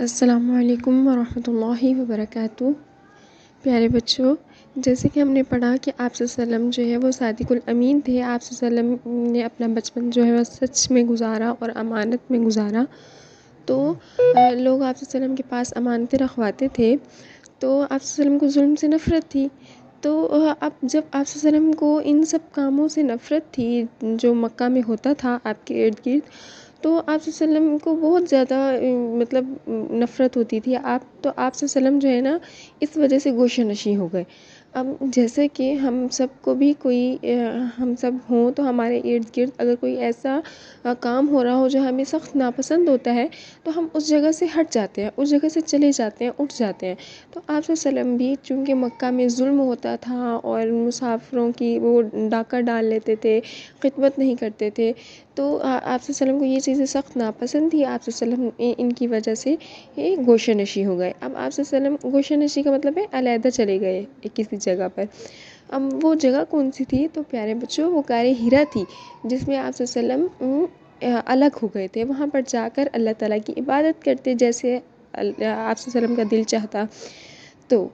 السلام علیکم ورحمۃ اللہ وبرکاتہ۔ پیارے بچوں، جیسے کہ ہم نے پڑھا کہ آپ صلی اللہ علیہ وسلم جو ہے وہ صادق الامین تھے۔ آپ صلی اللہ علیہ وسلم نے اپنا بچپن جو ہے وہ سچ میں گزارا اور امانت میں گزارا۔ تو لوگ آپ صلی اللہ علیہ وسلم کے پاس امانتیں رکھواتے تھے، تو آپ صلی اللہ علیہ وسلم کو ظلم سے نفرت تھی۔ تو اب جب آپ صلی اللہ علیہ وسلم کو ان سب کاموں سے نفرت تھی جو مکہ میں ہوتا تھا آپ کے ارد گرد، تو آپ صلی اللہ علیہ وسلم کو بہت زیادہ نفرت ہوتی تھی۔ آپ صلی اللہ علیہ وسلم جو ہے نا، اس وجہ سے گوشہ نشین ہو گئے۔ اب جیسے کہ ہم سب کو بھی ہم سب ہوں تو ہمارے ارد گرد اگر کوئی ایسا کام ہو رہا ہو جو ہمیں سخت ناپسند ہوتا ہے، تو ہم اس جگہ سے ہٹ جاتے ہیں، اس جگہ سے چلے جاتے ہیں، اٹھ جاتے ہیں۔ تو آپ صلی اللہ علیہ وسلم بھی چونکہ مکہ میں ظلم ہوتا تھا اور مسافروں کی وہ ڈاکہ ڈال لیتے تھے، خدمت نہیں کرتے تھے، تو آپ صلی اللہ علیہ وسلم کو یہ چیزیں سخت ناپسند تھی۔ آپ صلی اللہ علیہ وسلم ان کی وجہ سے گوشہ نشین ہو گئے۔ اب آپ صلی اللہ علیہ وسلم گوشہ نشین کا مطلب ہے علیحدہ چلے گئے کسی جگہ پر۔ اب وہ جگہ کون سی تھی؟ تو پیارے بچوں، وہ غار حرا تھی، جس میں آپ صلی اللہ علیہ وسلم الگ ہو گئے تھے۔ وہاں پر جا کر اللہ تعالیٰ کی عبادت کرتے جیسے آپ صلی اللہ علیہ وسلم کا دل چاہتا۔ تو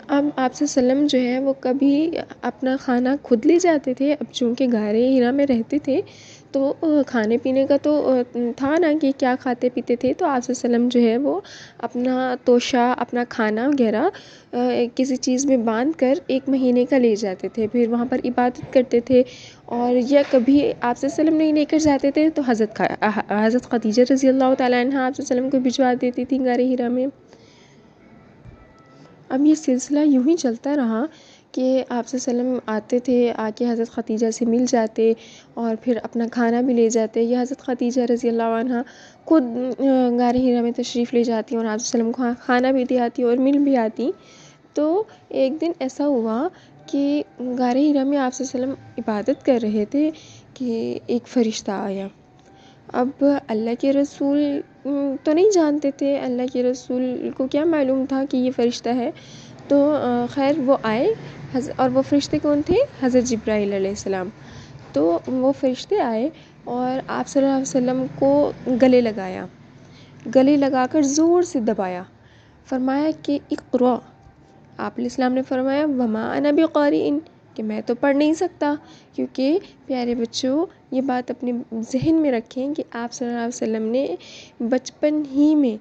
اب آپ صلی اللہ علیہ وسلم جو ہے وہ کبھی اپنا کھانا خود لے جاتے تھے۔ اب چونکہ غار حرا میں رہتے تھے تو کھانے پینے کا تو تھا نا کہ کیا کھاتے پیتے تھے، تو آپ صلی اللہ علیہ وسلم جو ہے وہ اپنا توشہ، اپنا کھانا وغیرہ کسی چیز میں باندھ کر 1 مہینے کا لے جاتے تھے، پھر وہاں پر عبادت کرتے تھے۔ اور یا کبھی آپ صلی اللہ علیہ وسلم نہیں لے کر جاتے تھے تو حضرت خدیجہ رضی اللہ تعالیٰ عنہ آپ صلی اللہ علیہ وسلم کو بھجوا دیتی تھی غار حرا میں۔ اب یہ سلسلہ یوں ہی چلتا رہا کہ آپ صلی اللہ علیہ وسلم آتے تھے، آ کے حضرت خدیجہ سے مل جاتے اور پھر اپنا کھانا بھی لے جاتے، یا حضرت خدیجہ رضی اللہ عنہ خود غار حرا میں تشریف لے جاتی اور آپ صلی اللہ علیہ وسلم کو کھانا بھی دے آتی اور مل بھی آتی۔ تو ایک دن ایسا ہوا کہ غار حرا میں آپ صلی اللہ علیہ وسلم عبادت کر رہے تھے کہ ایک فرشتہ آیا۔ اب اللہ کے رسول تو نہیں جانتے تھے، اللہ کے رسول کو کیا معلوم تھا کہ یہ فرشتہ ہے؟ تو خیر وہ آئے، اور وہ فرشتے کون تھے؟ حضرت جبرائیل علیہ السلام۔ تو وہ فرشتے آئے اور آپ صلی اللہ علیہ وسلم کو گلے لگایا، گلے لگا کر زور سے دبایا، فرمایا کہ اقرأ۔ آپ علیہ السلام نے فرمایا وما انا بقارئ، کہ میں تو پڑھ نہیں سکتا، کیونکہ پیارے بچوں یہ بات اپنے ذہن میں رکھیں کہ آپ صلی اللہ علیہ وسلم نے بچپن ہی میں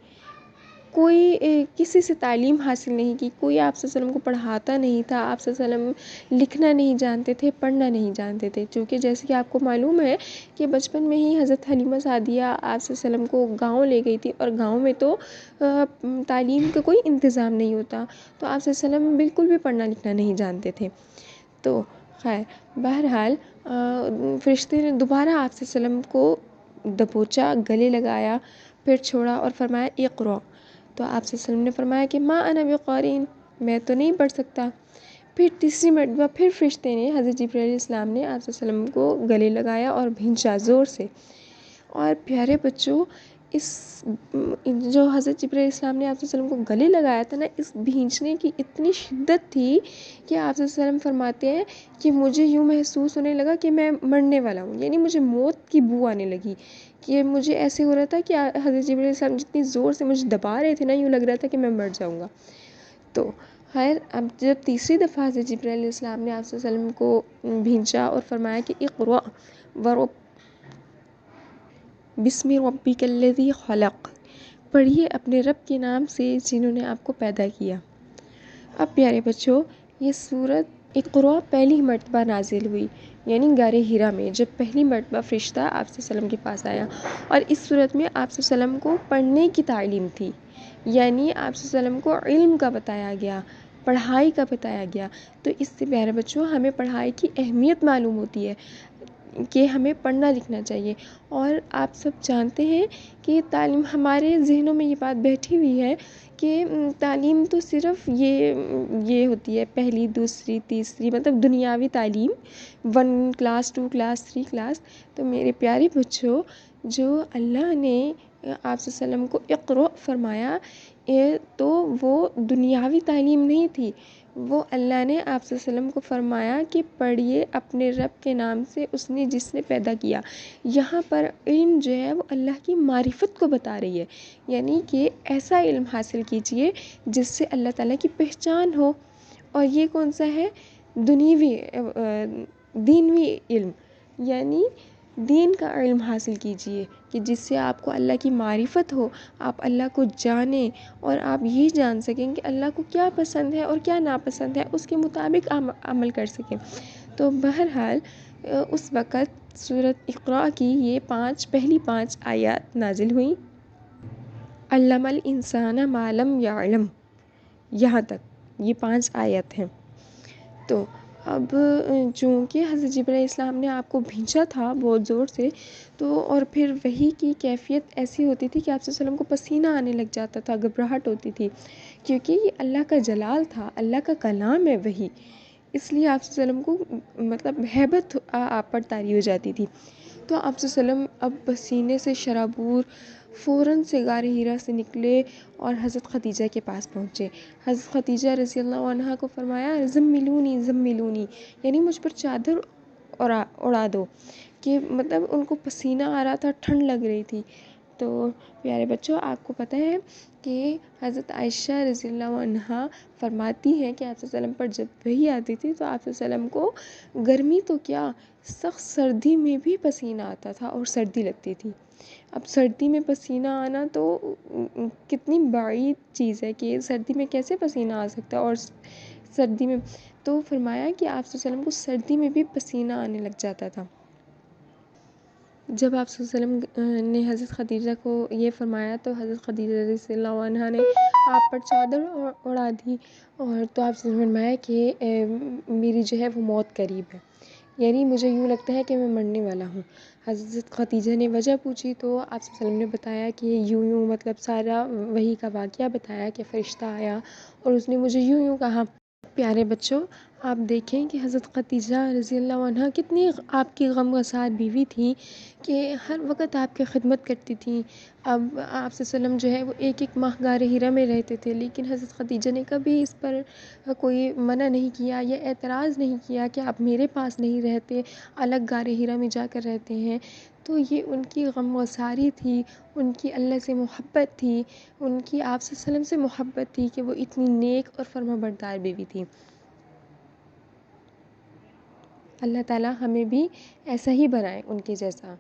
کسی سے تعلیم حاصل نہیں کی، کوئی آپ صلی اللہ علیہ وسلم کو پڑھاتا نہیں تھا، آپ صلی اللہ علیہ وسلم لکھنا نہیں جانتے تھے، پڑھنا نہیں جانتے تھے، چونکہ جیسے کہ آپ کو معلوم ہے کہ بچپن میں ہی حضرت حلیمہ سعدیہ آپ صلی اللہ علیہ وسلم کو گاؤں لے گئی تھی، اور گاؤں میں تو تعلیم کا کوئی انتظام نہیں ہوتا، تو آپ صلی اللہ علیہ وسلم بالکل بھی پڑھنا لکھنا نہیں جانتے تھے۔ تو خیر بہرحال فرشتے نے دوبارہ آپ صلی اللہ علیہ وسلم کو دبوچا، گلے لگایا، پھر چھوڑا اور فرمایا اقرأ۔ تو آپ صلی اللہ علیہ وسلم نے فرمایا کہ ما انا بقارئ، میں تو نہیں پڑھ سکتا۔ پھر تیسری مرتبہ پھر فرشتے نے، حضرت جبرائیل علیہ السلام نے آپ صلی اللہ علیہ وسلم کو گلے لگایا اور بھینچا زور سے۔ اور پیارے بچوں، جو حضرت جبرائیل علیہ السلام نے آپ صلی اللہ علیہ وسلم کو گلے لگایا تھا نا، اس بھینچنے کی اتنی شدت تھی کہ آپ صلی اللہ علیہ وسلم فرماتے ہیں کہ مجھے یوں محسوس ہونے لگا کہ میں مرنے والا ہوں، یعنی مجھے موت کی بو آنے لگی، کہ مجھے ایسے ہو رہا تھا کہ حضرت جبرائیل علیہ السلام جتنی زور سے مجھے دبا رہے تھے نا، یوں لگ رہا تھا کہ میں مر جاؤں گا۔ تو خیر اب جب تیسری دفعہ حضرت جبرائیل علیہ السلام نے آپ صلی اللہ علیہ وسلم کو بھینچا اور فرمایا کہ اقرأ بسم ربک الذی خلق، پڑھیے اپنے رب کے نام سے جنہوں نے آپ کو پیدا کیا۔ اب پیارے بچوں، یہ سورت اقرأ پہلی مرتبہ نازل ہوئی، یعنی غار حرا میں، جب پہلی مرتبہ فرشتہ آپ صلی اللہ علیہ وسلم کے پاس آیا، اور اس صورت میں آپ صلی اللہ علیہ وسلم کو پڑھنے کی تعلیم تھی، یعنی آپ صلی اللہ علیہ وسلم کو علم کا بتایا گیا، پڑھائی کا بتایا گیا۔ تو اس سے پیارے بچوں ہمیں پڑھائی کی اہمیت معلوم ہوتی ہے کہ ہمیں پڑھنا لکھنا چاہیے۔ اور آپ سب جانتے ہیں کہ تعلیم، ہمارے ذہنوں میں یہ بات بیٹھی ہوئی ہے کہ تعلیم تو صرف یہ ہوتی ہے پہلی، دوسری، تیسری، مطلب دنیاوی تعلیم، 1 کلاس 2 کلاس 3 کلاس۔ تو میرے پیارے بچوں، جو اللہ نے آپ صلی اللہ علیہ وسلم کو اقرأ فرمایا، تو وہ دنیاوی تعلیم نہیں تھی، وہ اللہ نے آپ صلی اللہ علیہ وسلم کو فرمایا کہ پڑھیے اپنے رب کے نام سے، اس نے جس نے پیدا کیا۔ یہاں پر علم جو ہے وہ اللہ کی معرفت کو بتا رہی ہے، یعنی کہ ایسا علم حاصل کیجئے جس سے اللہ تعالیٰ کی پہچان ہو۔ اور یہ کون سا ہے؟ دنیوی دینوی علم، یعنی دین کا علم حاصل کیجئے کہ جس سے آپ کو اللہ کی معرفت ہو، آپ اللہ کو جانیں اور آپ یہ جان سکیں کہ اللہ کو کیا پسند ہے اور کیا ناپسند ہے، اس کے مطابق عمل کر سکیں۔ تو بہرحال اس وقت سورۃ اقراء کی یہ پہلی 5 آیات نازل ہوئیں، علم الانسان ما لم یعلم، یہاں تک یہ 5 آیت ہیں۔ تو اب چونکہ حضرت جبرائیل علیہ السلام نے آپ کو بھیجا تھا بہت زور سے، تو اور پھر وحی کی کیفیت ایسی ہوتی تھی کہ آپ صلی اللہ علیہ وسلم کو پسینہ آنے لگ جاتا تھا، گھبراہٹ ہوتی تھی، کیونکہ یہ اللہ کا جلال تھا، اللہ کا کلام ہے وحی، اس لیے آپ صلی اللہ علیہ وسلم کو مطلب ہیبت آپ پر طاری ہو جاتی تھی۔ تو آپ صلی اللہ علیہ وسلم اب پسینے سے شرابور فوراً سے غار ہیرا سے نکلے اور حضرت خدیجہ کے پاس پہنچے۔ حضرت خدیجہ رضی اللہ عنہا کو فرمایا زملونی زملونی، یعنی مجھ پر چادر اڑا دو، کہ مطلب ان کو پسینہ آ رہا تھا، ٹھنڈ لگ رہی تھی۔ تو پیارے بچوں، آپ کو پتہ ہے کہ حضرت عائشہ رضی اللہ عنہا فرماتی ہیں کہ آپ صلی اللہ علیہ وسلم پر جب وحی آتی تھی تو آپ صلی اللہ علیہ وسلم کو گرمی تو کیا، سخت سردی میں بھی پسینہ آتا تھا اور سردی لگتی تھی۔ اب سردی میں پسینہ آنا تو کتنی بعید چیز ہے کہ سردی میں کیسے پسینہ آ سکتا ہے، اور سردی میں تو فرمایا کہ آپ صلی اللہ علیہ وسلم کو سردی میں بھی پسینہ آنے لگ جاتا تھا۔ جب آپ صلی اللہ علیہ وسلم نے حضرت خدیجہ کو یہ فرمایا تو حضرت خدیجہ رضی اللہ عنہا نے آپ پر چادر اڑا دی، اور تو آپ سے فرمایا کہ میری جو ہے وہ موت قریب ہے، یعنی مجھے یوں لگتا ہے کہ میں مرنے والا ہوں۔ حضرت خدیجہ نے وجہ پوچھی تو آپ صلی اللہ علیہ وسلم نے بتایا کہ یوں مطلب سارا وحی کا واقعہ بتایا کہ فرشتہ آیا اور اس نے مجھے یوں کہا۔ پیارے بچوں، آپ دیکھیں کہ حضرت خدیجہ رضی اللہ عنہا کتنی آپ کی غم گسار بیوی تھی کہ ہر وقت آپ کی خدمت کرتی تھیں۔ اب آپ صلی اللہ علیہ وسلم جو ہے وہ ایک ماہ غار ہیرا میں رہتے تھے، لیکن حضرت خدیجہ نے کبھی اس پر کوئی منع نہیں کیا یا اعتراض نہیں کیا کہ آپ میرے پاس نہیں رہتے، الگ غار ہیرا میں جا کر رہتے ہیں۔ تو یہ ان کی غم گساری تھی، ان کی اللہ سے محبت تھی، ان کی آپ صلی اللہ علیہ وسلم سے محبت تھی کہ وہ اتنی نیک اور فرما بردار بیوی تھی۔ اللہ تعالیٰ ہمیں بھی ایسا ہی بنائے، ان کے جیسا۔